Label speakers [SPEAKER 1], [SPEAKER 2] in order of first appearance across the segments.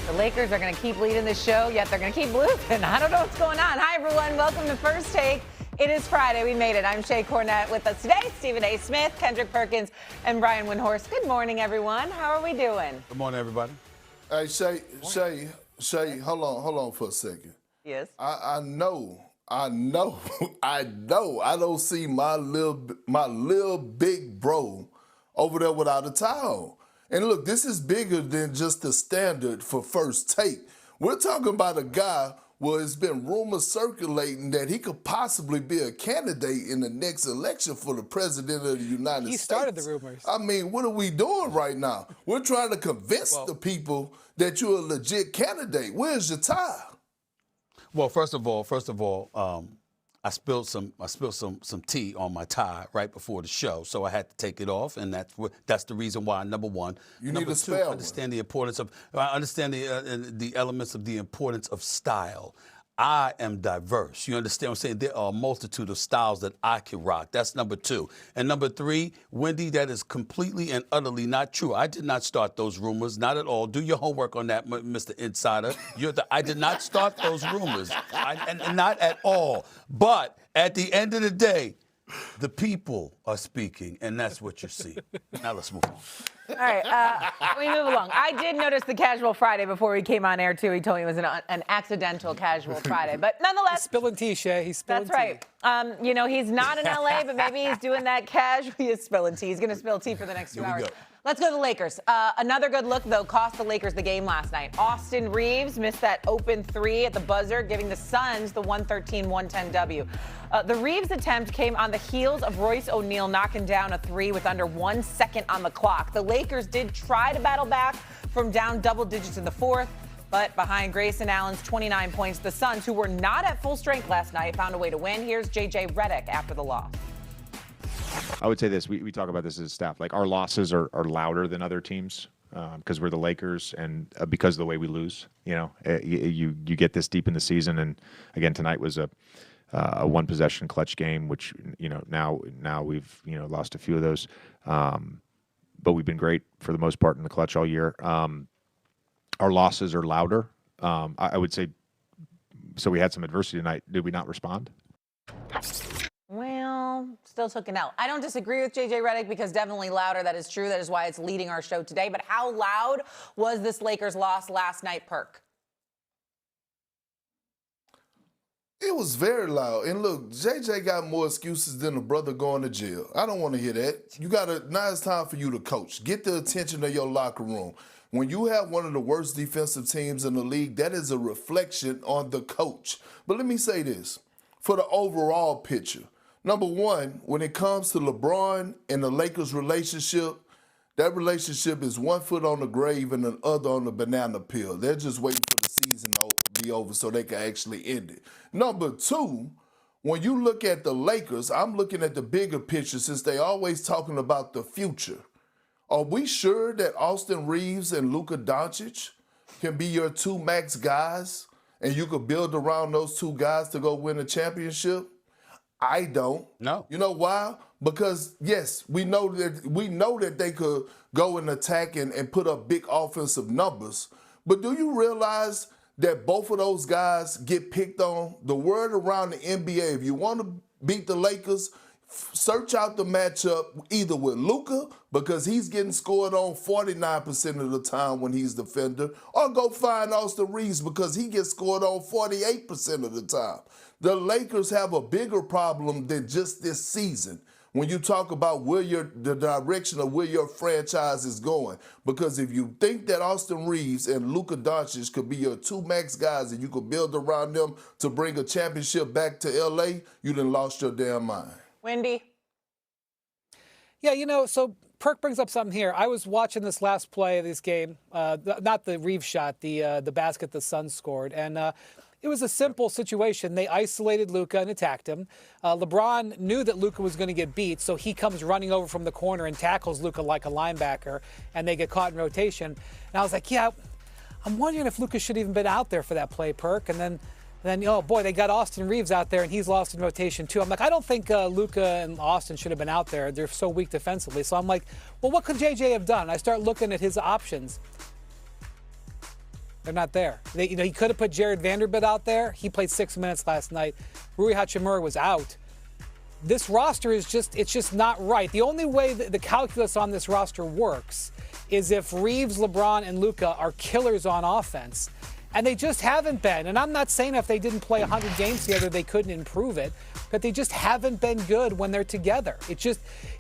[SPEAKER 1] The Lakers are going to keep leading the show, yet they're going to keep losing. I don't know what's going on. Hi, everyone. Welcome to First Take. It is Friday. We made it. I'm Shea Cornett. With us today, Stephen A. Smith, Kendrick Perkins, and Brian Windhorst. Good morning, everyone. How are we doing?
[SPEAKER 2] Good morning, everybody.
[SPEAKER 3] Hey, Shay, hold on for a second.
[SPEAKER 1] Yes.
[SPEAKER 3] I know. I don't see my little big bro over there without a towel. And look, this is bigger than just the standard for First Take. We're talking about a guy where it's been rumors circulating that he could possibly be a candidate in the next election for the president of the United States.
[SPEAKER 4] He started the rumors.
[SPEAKER 3] I mean, what are we doing right now? We're trying to convince the people that you're a legit candidate. Where's your tie?
[SPEAKER 2] Well, first of all, I spilled some tea on my tie right before the show, so I had to take it off, and that's the reason why. Number one,
[SPEAKER 3] you
[SPEAKER 2] number
[SPEAKER 3] need to
[SPEAKER 2] two,
[SPEAKER 3] spell.
[SPEAKER 2] understand the importance of. I understand the elements of the importance of style. I am diverse. You understand what I'm saying? There are a multitude of styles that I can rock. That's number two. And number three, Wendy, that is completely and utterly not true. I did not start those rumors, not at all. Do your homework on that, Mr. Insider. I did not start those rumors, and not at all. But at the end of the day, the people are speaking, and that's what you see. Now let's move on.
[SPEAKER 1] All right, we move along. I did notice the casual Friday before we came on air, too. He told me it was an accidental casual Friday. But nonetheless.
[SPEAKER 4] He's spilling tea, Shay. He's spilling tea.
[SPEAKER 1] That's right. He's not in L.A., but maybe he's doing that casual. He is spilling tea. He's going to spill tea for the next 2 hours.
[SPEAKER 2] Go.
[SPEAKER 1] Let's go to the Lakers. Another good look, though, cost the Lakers the game last night. Austin Reeves missed that open three at the buzzer, giving the Suns the 113-110 W. The Reeves attempt came on the heels of Royce O'Neal knocking down a three with under 1 second on the clock. The Lakers did try to battle back from down double digits in the fourth, but behind Grayson Allen's 29 points, the Suns, who were not at full strength last night, found a way to win. Here's J.J. Redick after the loss.
[SPEAKER 5] I would say this. We talk about this as a staff. Like, our losses are louder than other teams because we're the Lakers and because of the way we lose. You know, you get this deep in the season, and again tonight was a one possession clutch game, which now we've lost a few of those, but we've been great for the most part in the clutch all year. Our losses are louder. I would say. So we had some adversity tonight. Did we not respond?
[SPEAKER 1] Well, still took an L. I don't disagree with J.J. Redick because definitely louder. That is true. That is why it's leading our show today. But how loud was this Lakers loss last night, Perk?
[SPEAKER 3] It was very loud. And look, JJ got more excuses than a brother going to jail. I don't want to hear that. Now it's time for you to coach. Get the attention of your locker room. When you have one of the worst defensive teams in the league, that is a reflection on the coach. But let me say this. For the overall picture, number one, when it comes to LeBron and the Lakers relationship, that relationship is 1 foot on the grave and the other on the banana peel. They're just waiting for the season to be over so they can actually end it. Number two, when you look at the Lakers, I'm looking at the bigger picture since they always talking about the future. Are we sure that Austin Reeves and Luka Doncic can be your two max guys and you could build around those two guys to go win a championship? I don't.
[SPEAKER 2] No.
[SPEAKER 3] You know why? Because, yes, we know that they could go and attack and put up big offensive numbers. But do you realize that both of those guys get picked on? The word around the NBA, if you want to beat the Lakers, search out the matchup either with Luka, because he's getting scored on 49% of the time when he's defender, or go find Austin Reeves because he gets scored on 48% of the time. The Lakers have a bigger problem than just this season when you talk about the direction of where your franchise is going. Because if you think that Austin Reeves and Luka Doncic could be your two max guys and you could build around them to bring a championship back to L.A., you done lost your damn mind.
[SPEAKER 1] Wendy?
[SPEAKER 4] Yeah, so Perk brings up something here. I was watching this last play of this game, not the Reeves shot, the basket the Suns scored, and it was a simple situation. They isolated Luka and attacked him. LeBron knew that Luka was going to get beat, so he comes running over from the corner and tackles Luka like a linebacker, and they get caught in rotation. And I was like, yeah, I'm wondering if Luka should have even been out there for that play, Perk. And then, oh boy, they got Austin Reeves out there, and he's lost in rotation too. I'm like, I don't think Luka and Austin should have been out there. They're so weak defensively. So I'm like, well, what could JJ have done? I start looking at his options. They're not there. He could have put Jared Vanderbilt out there. He played 6 minutes last night. Rui Hachimura was out. This roster it's just not right. The only way that the calculus on this roster works is if Reeves, LeBron, and Luka are killers on offense. And they just haven't been. And I'm not saying if they didn't play 100 games together, they couldn't improve it. But they just haven't been good when they're together.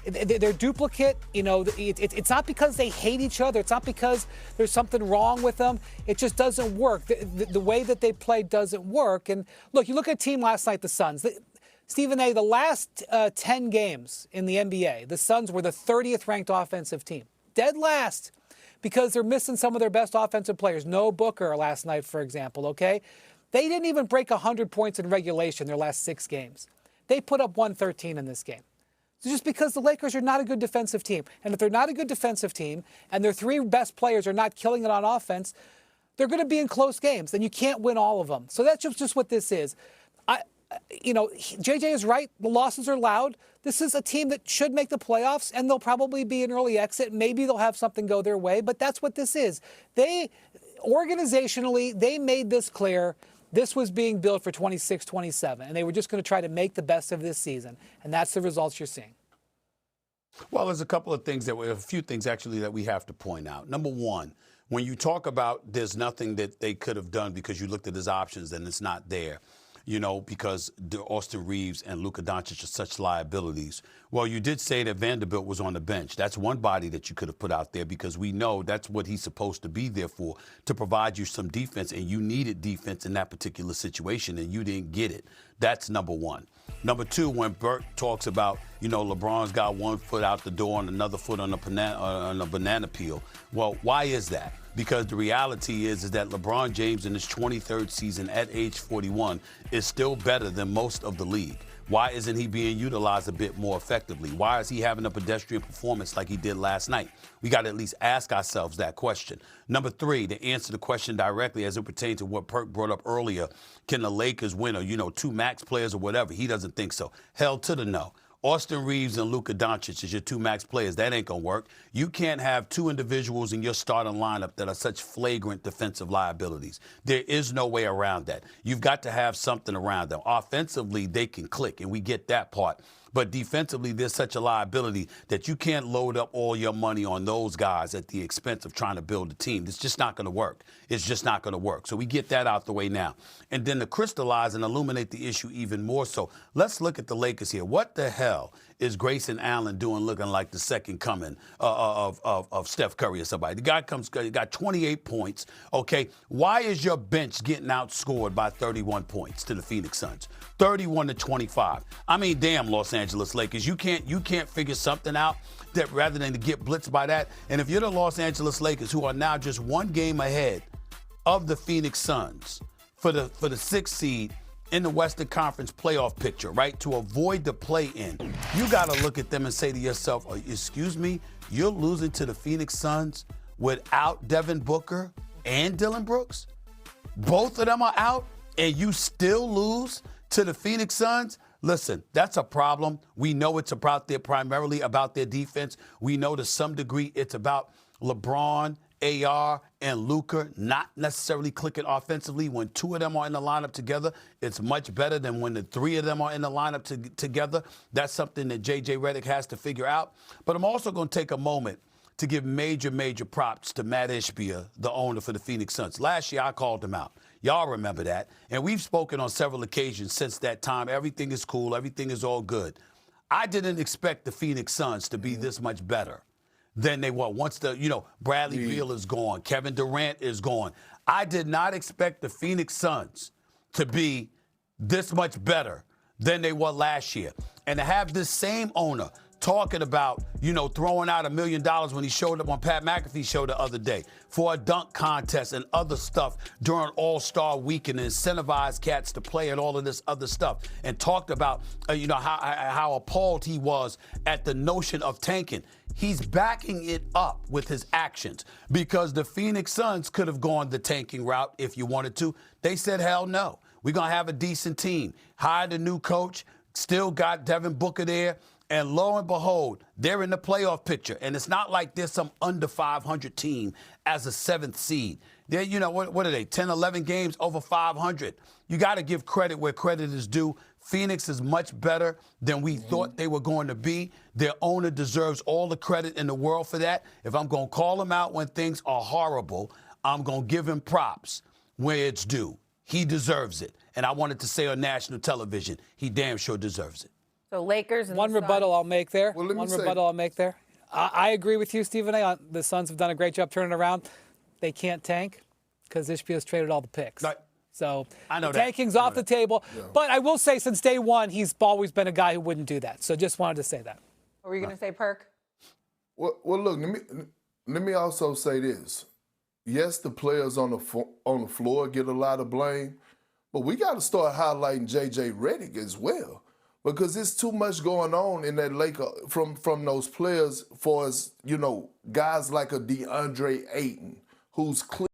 [SPEAKER 4] They're duplicate. It's not because they hate each other. It's not because there's something wrong with them. It just doesn't work. The way that they play doesn't work. And look, you look at a team last night, the Suns. Stephen A., the last 10 games in the NBA, the Suns were the 30th ranked offensive team. Dead last. Because they're missing some of their best offensive players. No Booker last night, for example, okay? They didn't even break 100 points in regulation their last 6 games. They put up 113 in this game. So just because the Lakers are not a good defensive team, and if they're not a good defensive team, and their 3 best players are not killing it on offense, they're going to be in close games, and you can't win all of them. So that's just what this is. JJ is right. The losses are loud. This is a team that should make the playoffs, and they'll probably be an early exit. Maybe they'll have something go their way, but that's what this is. Organizationally, they made this clear. This was being built for 26-27, and they were just going to try to make the best of this season, and that's the results you're seeing.
[SPEAKER 2] Well, there's a few things actually that we have to point out. Number one, when you talk about there's nothing that they could have done because you looked at his options and it's not there. Because Austin Reeves and Luka Doncic are such liabilities. Well, you did say that Vanderbilt was on the bench. That's one body that you could have put out there because we know that's what he's supposed to be there for, to provide you some defense, and you needed defense in that particular situation, and you didn't get it. That's number one. Number two, when Bert talks about, LeBron's got one foot out the door and another foot on a banana peel. Well, why is that? Because the reality is that LeBron James in his 23rd season at age 41 is still better than most of the league. Why isn't he being utilized a bit more effectively? Why is he having a pedestrian performance like he did last night? We got to at least ask ourselves that question. Number three, to answer the question directly as it pertains to what Perk brought up earlier, can the Lakers win or, 2 max players or whatever? He doesn't think so. Hell to the no. Austin Reeves and Luka Doncic is your 2 max players. That ain't going to work. You can't have 2 individuals in your starting lineup that are such flagrant defensive liabilities. There is no way around that. You've got to have something around them. Offensively, they can click, and we get that part. But defensively, there's such a liability that you can't load up all your money on those guys at the expense of trying to build a team. It's just not going to work. It's just not going to work. So we get that out the way now. And then to crystallize and illuminate the issue even more so, let's look at the Lakers here. What the hell is Grayson Allen doing looking like the second coming of Steph Curry or somebody? The guy got 28 points, okay? Why is your bench getting outscored by 31 points to the Phoenix Suns? 31-25. I mean, damn, Los Angeles Lakers, you can't figure something out that rather than to get blitzed by that. And if you're the Los Angeles Lakers, who are now just 1 game ahead of the Phoenix Suns for the 6th seed in the Western Conference playoff picture, right, to avoid the play-in, you got to look at them and say to yourself, excuse me, you're losing to the Phoenix Suns without Devin Booker and Dillon Brooks? Both of them are out, and you still lose to the Phoenix Suns? Listen, that's a problem. We know it's primarily about their defense. We know to some degree it's about LeBron, AR, and Luka not necessarily clicking offensively. When 2 of them are in the lineup together, it's much better than when the 3 of them are in the lineup together. That's something that J.J. Redick has to figure out. But I'm also going to take a moment to give major props to Matt Ishbia, the owner for the Phoenix Suns. Last year, I called him out. Y'all remember that. And we've spoken on several occasions since that time. Everything is cool. Everything is all good. I didn't expect the Phoenix Suns to be this much better than they were once Bradley Beal is gone. Kevin Durant is gone. I did not expect the Phoenix Suns to be this much better than they were last year. And to have this same owner talking about, throwing out $1 million when he showed up on Pat McAfee's show the other day for a dunk contest and other stuff during All-Star Weekend and incentivize cats to play and all of this other stuff, and talked about, how appalled he was at the notion of tanking. He's backing it up with his actions, because the Phoenix Suns could have gone the tanking route if you wanted to. They said, hell no. We're going to have a decent team. Hired a new coach, still got Devin Booker there. And lo and behold, they're in the playoff picture. And it's not like there's some under 500 team as a 7th seed. They're, what are they, 10, 11 games over 500. You got to give credit where credit is due. Phoenix is much better than we thought they were going to be. Their owner deserves all the credit in the world for that. If I'm going to call him out when things are horrible, I'm going to give him props where it's due. He deserves it. And I wanted to say on national television, he damn sure deserves it.
[SPEAKER 1] So Lakers and
[SPEAKER 4] One
[SPEAKER 1] the
[SPEAKER 4] rebuttal I'll make there.
[SPEAKER 3] Well, let me
[SPEAKER 4] One
[SPEAKER 3] say-
[SPEAKER 4] rebuttal I'll make there. I agree with you, Stephen A. The Suns have done a great job turning around. They can't tank because Ishbia's traded all the picks.
[SPEAKER 2] Right.
[SPEAKER 4] So
[SPEAKER 2] I know that.
[SPEAKER 4] tanking's off the table. Yeah. But I will say, since day one, he's always been a guy who wouldn't do that. So just wanted to say that.
[SPEAKER 1] What were you going to say, Perk?
[SPEAKER 3] Well, look. Let me also say this. Yes, the players on the floor get a lot of blame, but we got to start highlighting J.J. Redick as well, because there's too much going on in that Laker from those players, for as guys like a DeAndre Ayton, who's clear.